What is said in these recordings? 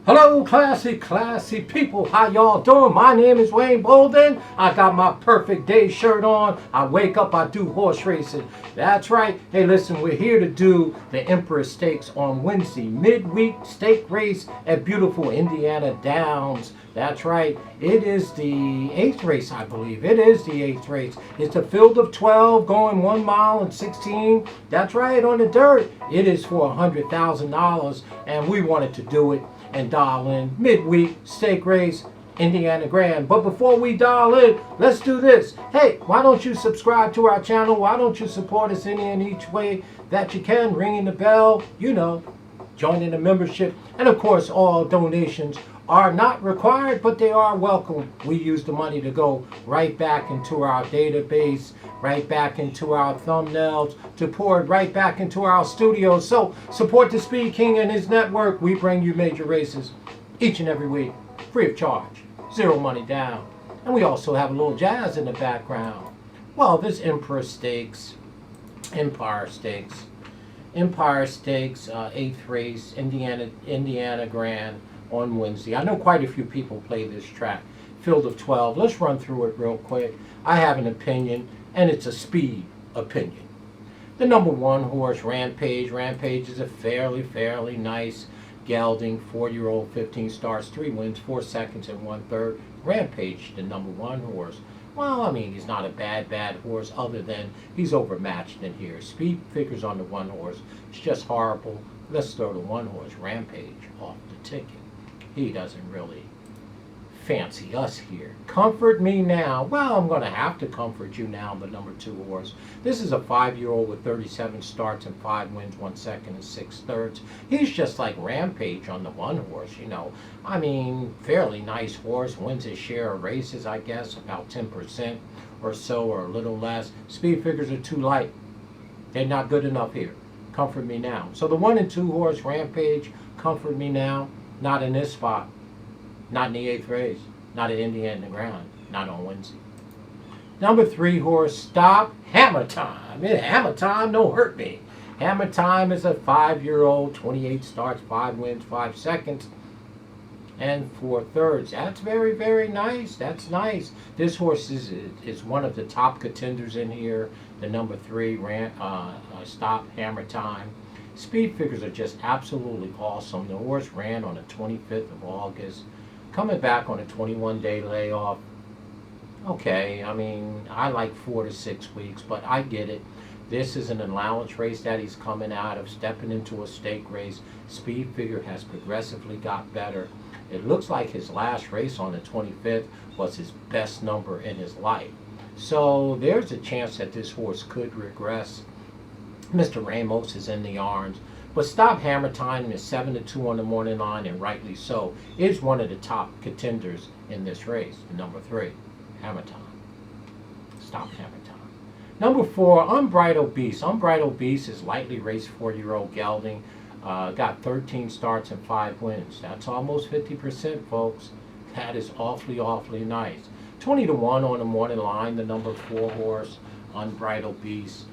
Hello, classy people. How y'all doing? My name is Wayne Bolden. I got my perfect day shirt on. I wake up, I do horse racing. That's right. Hey, listen, we're here to do the Emperor Stakes on Wednesday. Midweek stake race at beautiful Indiana Downs. That's right. It is the 8th race, I believe. It is the 8th race. It's a field of 12 going 1 mile and 16. That's right, on the dirt. It is for $100,000, and we wanted to do it and dial in midweek stake race Indiana Grand. But before we dial in, let's do this. Hey, why don't you subscribe to our channel? Why don't you support us any and each way that you can? Ringing the bell, joining the membership. And of course, all donations are not required, but they are welcome. We use the money to go right back into our database, right back into our thumbnails, to pour it right back into our studios. So support the Speed King and his network. We bring you major races each and every week, free of charge, zero money down. And we also have a little jazz in the background. Well, this Empire Stakes, 8th race, Indiana Grand on Wednesday. I know quite a few people play this track. Field of 12. Let's run through it real quick. I have an opinion, and it's a speed opinion. The number 1 horse, Rampage. Rampage is a fairly nice gelding, 4-year-old, 15 starts, 3 wins, 4 seconds, and 1/3. Rampage, the number 1 horse. Well, I mean, he's not a bad horse, other than he's overmatched in here. Speed figures on the 1 horse. It's just horrible. Let's throw the 1 horse, Rampage, off the ticket. He doesn't really fancy us here. Comfort me now. Well, I'm going to have to comfort you now, the number 2 horse. This is a 5-year-old with 37 starts and 5 wins, 1 second, and 6/3. He's just like Rampage on the 1 horse, I mean, fairly nice horse. Wins his share of races, I guess, about 10% or so, or a little less. Speed figures are too light. They're not good enough here. Comfort me now. So the 1 and 2 horse, Rampage, comfort me now. Not in this spot. Not in the 8th race. Not at Indiana Ground. Not on Wednesday. Number 3 horse, Stop Hammer Time. Hammer Time don't hurt me. Hammer Time is a 5-year-old, 28 starts, 5 wins, 5 seconds, and 4/3. That's very nice. That's nice. This horse is one of the top contenders in here. The number 3, Stop Hammer Time. Speed figures are just absolutely awesome. The horse ran on the 25th of August, coming back on a 21-day layoff. Okay, I mean, I like 4 to 6 weeks, but I get it. This is an allowance race that he's coming out of, stepping into a stake race. Speed figure has progressively got better. It looks like his last race on the 25th was his best number in his life. So there's a chance that this horse could regress. Mr. Ramos is in the arms, but Stop Hammer Time is 7-2 on the morning line, and rightly so. Is one of the top contenders in this race. Number 3, Hammer Time. Stop Hammer Time. Number 4, Unbridled Beast. Unbridled Beast is lightly raced 4-year-old gelding. Got 13 starts and 5 wins. That's almost 50%, folks. That is awfully nice. 20-1 on the morning line. The number 4 horse, Unbridled Beast.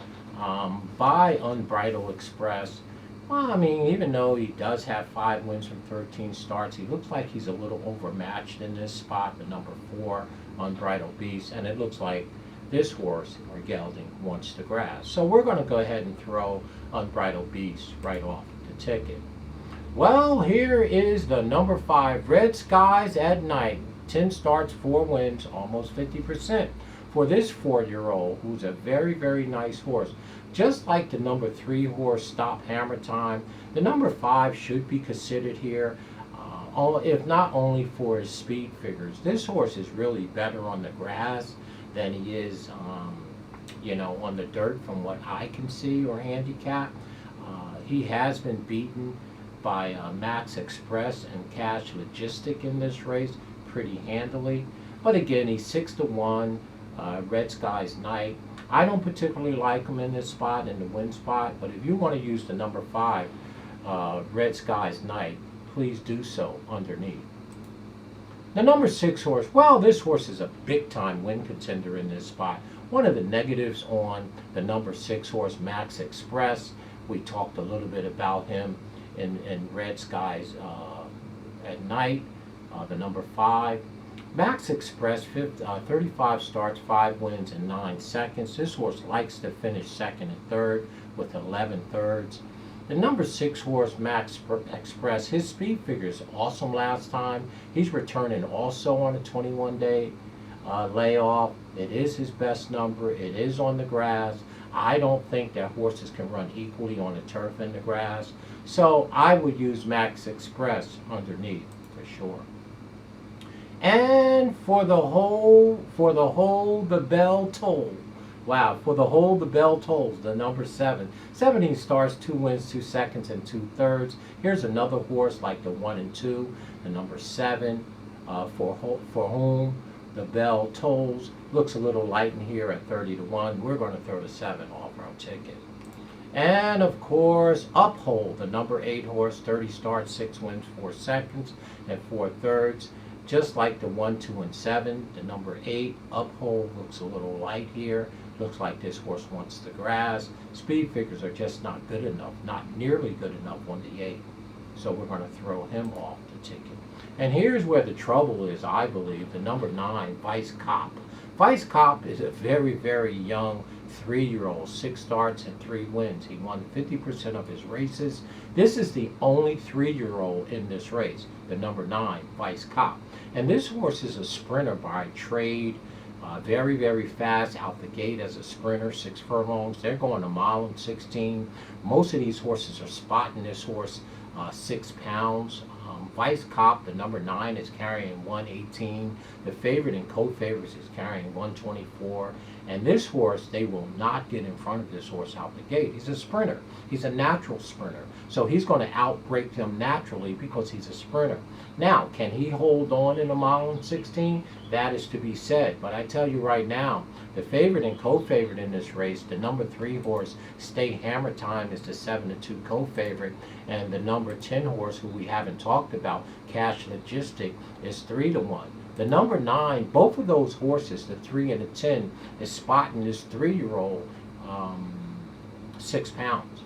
By Unbridled Express. Well, I mean, even though he does have 5 wins from 13 starts, he looks like he's a little overmatched in this spot, the number 4, Unbridled Beast, and it looks like this horse, or gelding, wants the grass. So we're going to go ahead and throw Unbridled Beast right off the ticket. Well, here is the number 5, Red Skies at Night. 10 starts, 4 wins, almost 50%. For this 4-year-old, who's a very nice horse. Just like the number 3 horse, Stop Hammer Time, the number 5 should be considered here, if not only for his speed figures. This horse is really better on the grass than he is, on the dirt, from what I can see or handicap. He has been beaten by Max Express and Cash Logistic in this race pretty handily. But again, he's 6-1. Red Skies Night. I don't particularly like him in this spot, in the win spot, but if you want to use the number 5, Red Skies Night, please do so underneath. The number 6 horse, well, this horse is a big-time win contender in this spot. One of the negatives on the number 6 horse, Max Express, we talked a little bit about him in Red Skies at night, the number 5. Max Express, 35 starts, 5 wins, and 9 seconds. This horse likes to finish second and third with 11 thirds. The number 6 horse, Max Express, his speed figure is awesome last time. He's returning also on a 21-day layoff. It is his best number. It is on the grass. I don't think that horses can run equally on the turf and the grass. So I would use Max Express underneath for sure. And for the bell toll. Wow, for the hole, the bell tolls, the number 7. 17 starts, 2 wins, 2 seconds, and 2 thirds. Here's another horse like the 1 and 2, the number 7, for whom the bell tolls. Looks a little light in here at 30 to 1. We're going to throw the 7 off our ticket. And of course, Uphold, the number 8 horse, 30 starts, 6 wins, 4 seconds, and 4 thirds. Just like the 1, 2, and 7, the number 8, Uphold, looks a little light here. Looks like this horse wants the grass. Speed figures are just not good enough, not nearly good enough on the 8. So we're going to throw him off the ticket. And here's where the trouble is, I believe, the number 9, Vice Cop. Vice Cop is a very, very young 3-year-old, 6 starts and 3 wins. He won 50% of his races. This is the only 3-year-old in this race, the number 9, Vice Cop. And this horse is a sprinter by trade. Very, very fast out the gate as a sprinter, 6 furlongs. They're going a mile and 16. Most of these horses are spotting this horse 6 pounds. Vice Cop, the number 9, is carrying 118. The favorite and co-favorites is carrying 124. And this horse, they will not get in front of this horse out the gate. He's a sprinter. He's a natural sprinter. So he's going to outbreak them naturally because he's a sprinter. Now, can he hold on in a mile and 16? That is to be said. But I tell you right now, the favorite and co-favorite in this race, the number 3 horse, Stay Hammer Time, is the 7-2 co-favorite. And the number 10 horse, who we haven't talked about, Cash Logistic, is 3-1. The number 9, both of those horses, the 3 and the 10, is spotting this 3-year-old 6 pounds.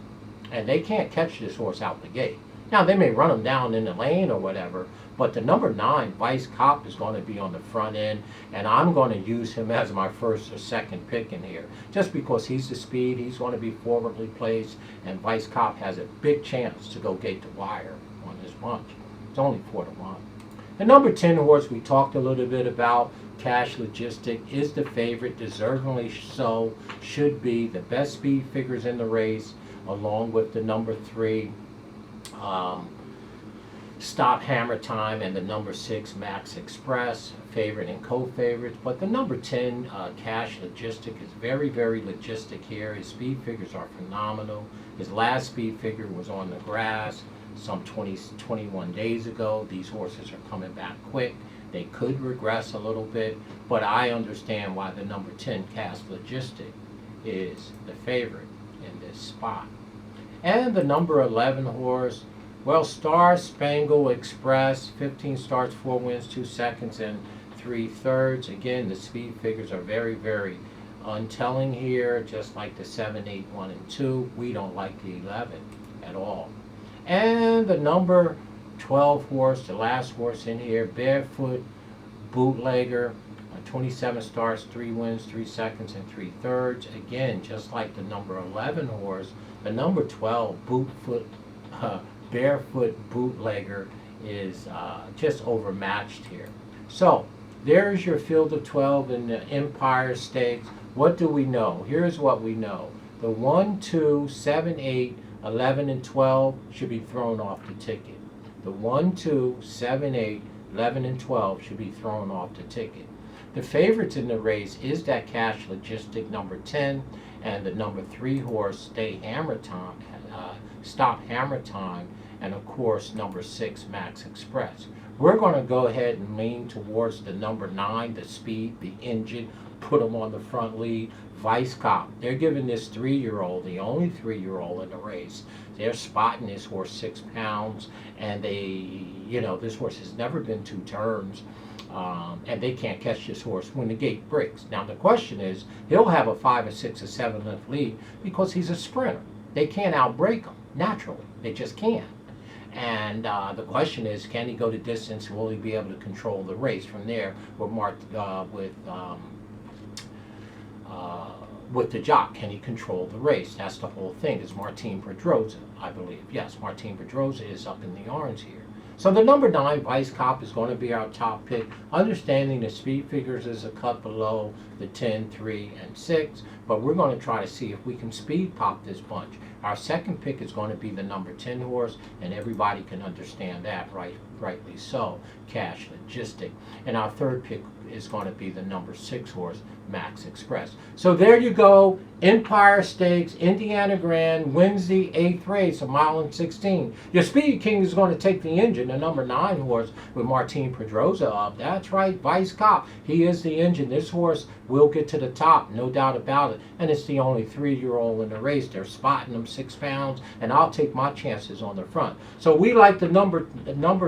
And they can't catch this horse out the gate. Now, they may run him down in the lane or whatever, but the number 9, Vice Cop, is going to be on the front end, and I'm going to use him as my first or second pick in here. Just because he's the speed, he's going to be forwardly placed, and Vice Cop has a big chance to go gate the wire on this bunch. It's only 4-1. The number 10 horse we talked a little bit about, Cash Logistic, is the favorite, deservingly so, should be the best speed figures in the race, along with the number 3, Stop Hammer Time, and the number 6, Max Express, favorite and co-favorites. But the number 10, Cash Logistic, is very, very logistic here. His speed figures are phenomenal. His last speed figure was on the grass some 21 days ago. These horses are coming back quick. They could regress a little bit, but I understand why the number 10, Cash Logistic, is the favorite in this spot. And the number 11 horse, well, Star Spangled Express, 15 starts, 4 wins, 2 seconds, and 3 thirds. Again, the speed figures are very, very untelling here, just like the 7, 8, 1, and 2. We don't like the 11 at all. And the number 12 horse, the last horse in here, Barefoot Bootlegger, 27 starts, 3 wins, 3 seconds, and 3 thirds. Again, just like the number 11 horse, the number 12 Barefoot Bootlegger is just overmatched here. So there's your field of 12 in the Empire Stakes. What do we know? Here's what we know. The 1, 2, 7, 8, 11, and 12 should be thrown off the ticket. The 1, 2, 7, 8, 11, and 12 should be thrown off the ticket. The favorites in the race is that Cash Logistic, number 10, and the number 3 horse, Stop Hammer Time, and of course number 6, Max Express. We're going to go ahead and lean towards the number 9, the speed, the engine, put them on the front lead, Vice Cop. They're giving this 3-year-old, the only 3-year-old in the race, they're spotting this horse 6 pounds, and this horse has never been 2 turns, and they can't catch this horse when the gate breaks. Now the question is, he'll have a 5, or 6, or 7 length lead because he's a sprinter. They can't outbreak him naturally. They just can't. And the question is, can he go the distance? Will he be able to control the race from there with the jock? Can he control the race? That's the whole thing. It's Martin Pedrosa, I believe. Yes, Martin Pedrosa is up in the orange here. So the number 9, Vice Cop, is going to be our top pick. Understanding the speed figures is a cut below the 10, 3, and 6. But we're going to try to see if we can speed pop this bunch. Our second pick is going to be the number 10 horse, and everybody can understand that, rightly so, Cash Logistic. And our third pick is going to be the number 6 horse, Max Express. So there you go. Empire Stakes, Indiana Grand, Wednesday, 8th race, 1.16 miles. Your Speed King is going to take the engine, the number 9 horse with Martin Pedrosa up. That's right, Vice Cop. He is the engine. This horse will get to the top, no doubt about it. And it's the only 3-year-old in the race. They're spotting him 6 pounds, and I'll take my chances on the front. So we like the number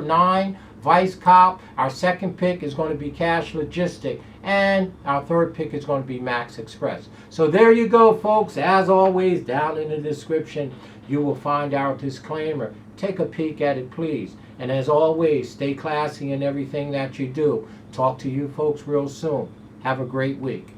9, Vice Cop. Our second pick is going to be Cash Logistic, and our third pick is going to be Max Express. So there you go, folks. As always, down in the description you will find our disclaimer. Take a peek at it, please. And as always, stay classy in everything that you do. Talk to you folks real soon. Have a great week.